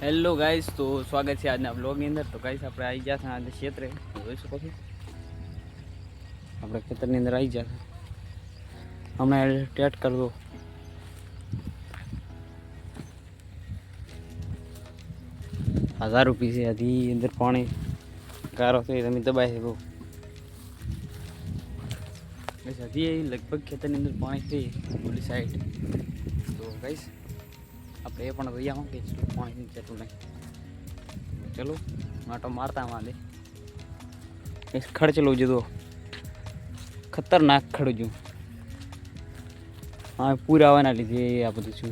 Hello guys, तो स्वागत है आज ब्लॉगની અંદર। તો ગાઈસ આપણે આવી ગયા હતા આજે ક્ષેત્રે, જોઈ શકો છો આપણે ખેતરની અંદર આવી ગયા હતા। હમણાં ટેટ કરવો 1000 રૂપિયા છે। હજી અંદર પાણી ગારો છે, તમે દબાઈ શકો બસ। હજી લગભગ ખેતરની અંદર પાણી છે ઓલી સાઈડ। તો ગાઈસ આપણે એ પણ જોઈ આવો કે પાણી કેટલું નહીં। चलो आटो मारता वहाँ दे इस खड़ चलो जो तो खतरनाक खड़ जो हाँ पूरा आवा ना लीजिए आप બધું શું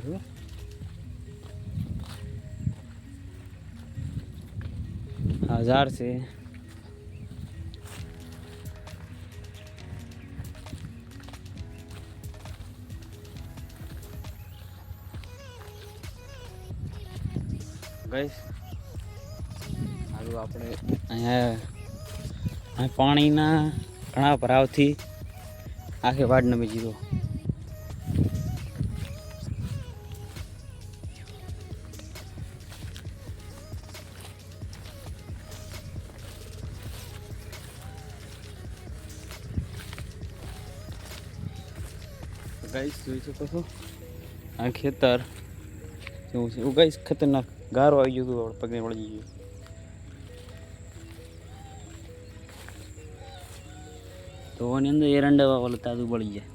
1000 से गाइस આપણે અહીંયા પાણીના ઘણા ભરાવથી આખે વાડ નમી જીરો। ગાઈસ જોઈ શકો છો આ ખેતર કેવું છે। એવું ગાઈસ ખતરનાક ગારો આવી ગયો હતો, પગને વળી ગયો। तो अंदर एरंडा वाला ताजू बढ़ी जाए।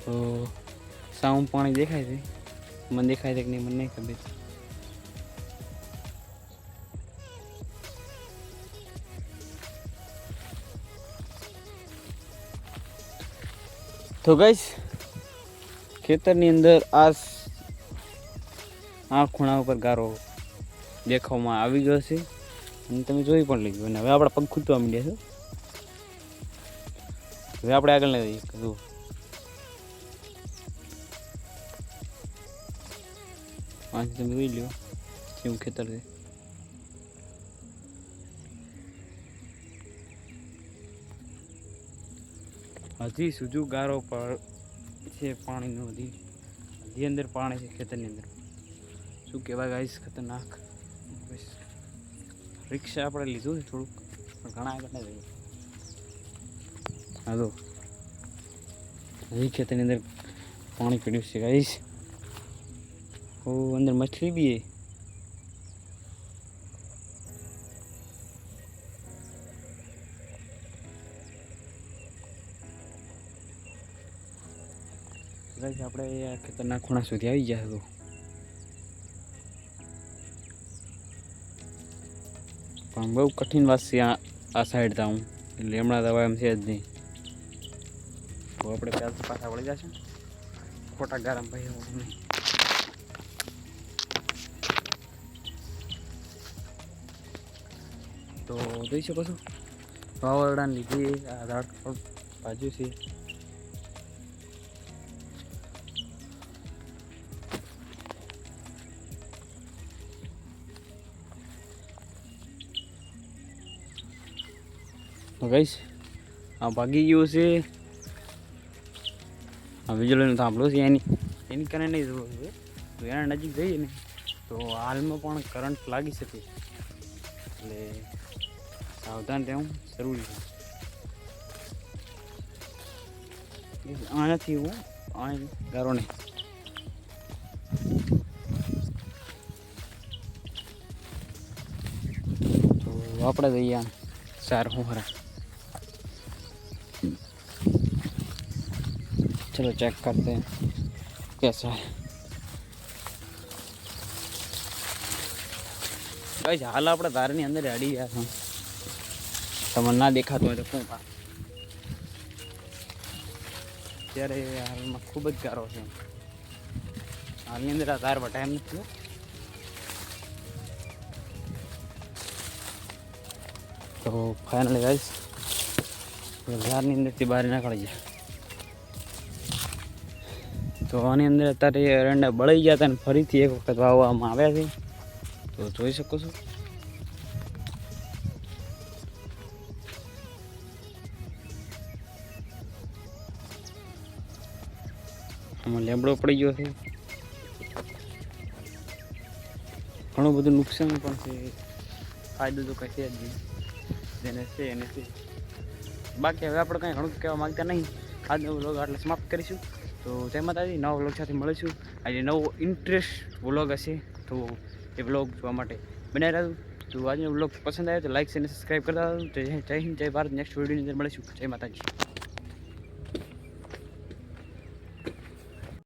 तो साउंड पानी देखाय थे, मन देखाय थे कि नहीं मन नहीं खबर। तो गाइस खेतरनी अंदर आज आ खूणा पर गारो देखावमां आवी गयो छे अने तमे जोई पण लीधुं। अने हवे आपणा पग खूटवा માંડ્યા છે। હવે આપણે આગળ લઈ જઈએ। જો આ તમે જોઈ લ્યો કેવું ખેતર છે। હજી સુજુ ગારો પર છે પાણીનો, હજી અંદર પાણી છે ખેતરની અંદર। શું કહેવાય ગાઈસ ખતરનાક। રિક્ષા આપણે લીધું છે થોડુંક, પણ ઘણા આગળ ના જઈએ। હાલો હજી ખેતરની અંદર પાણી પીડ્યું છે ગાઈસ। ઓ અંદર મછલી બી है। ગાઈસ આપણે આ ખેતરના ખૂણા સુધી આવી ગયા હતો। પણ બહુ કઠિન વાત છે આ સાઈડ તો હું એટલે હમણાં દવા એમ છે જ નહીં। તો આપણે ત્યાં પાછા વળી જશે ખોટા ગરમ ભાઈ નહીં। તો જોઈ શકો છો વાવરડાને લીધે આ ઝાડ બાજુ છે। गाइस आ भागी गयो से आ वीजळीनो थांभलो छे एनी कने नहीं जरूर है। तो एना नजीक जईए ने तो हाल में पण करंट लागी सके એટલે सावधान રહેવું જરૂરી છે। આનાથી હું આ ગારો નહીં। તો આપણે જઈએ चार होहरा। चलो चेक करते हैं कैसा है। गाइस हाल अपने धारनी अंदर अड़ी गया था, तमने ना देखा तो शू था त्यारे हाल में खूब ज गारो है। हाल अंदर आ धार बटाएम नहीं। तो फाइनली गाइस झारनी अंदर थी बहार निकल गया। तो आनी अंदर अत्यारे एरंडा बळाई गया था, फरीथी एक वखत वाववामां आव्या छे। तो जोई शको छो આમાં લેબડો પડી ગયો છે, ઘણું બધું નુકસાન પણ છે, ફાયદો તો કંઈ છે જ નહીં, જેને છે એને છે. બાકી હવે આપણે કંઈ ઘણું કહેવા માગતા નહીં. આજનો વ્લોગ આટલે સમાપ્ત કરીશું. તો જય માતાજી, નવા વ્લોગ સાથે મળીશું. આજે નવો ઇન્ટરેસ્ટ વ્લોગ હશે, તો એ વ્લોગ જોવા માટે બનાવી રહ્યું. તો આજનો વ્લોગ પસંદ આવ્યો તો લાઈક અને સબસ્ક્રાઈબ કરતા. જય હિન્દ, જય ભારત. નેક્સ્ટ વિડીયોની અંદર મળીશું. જય માતાજી.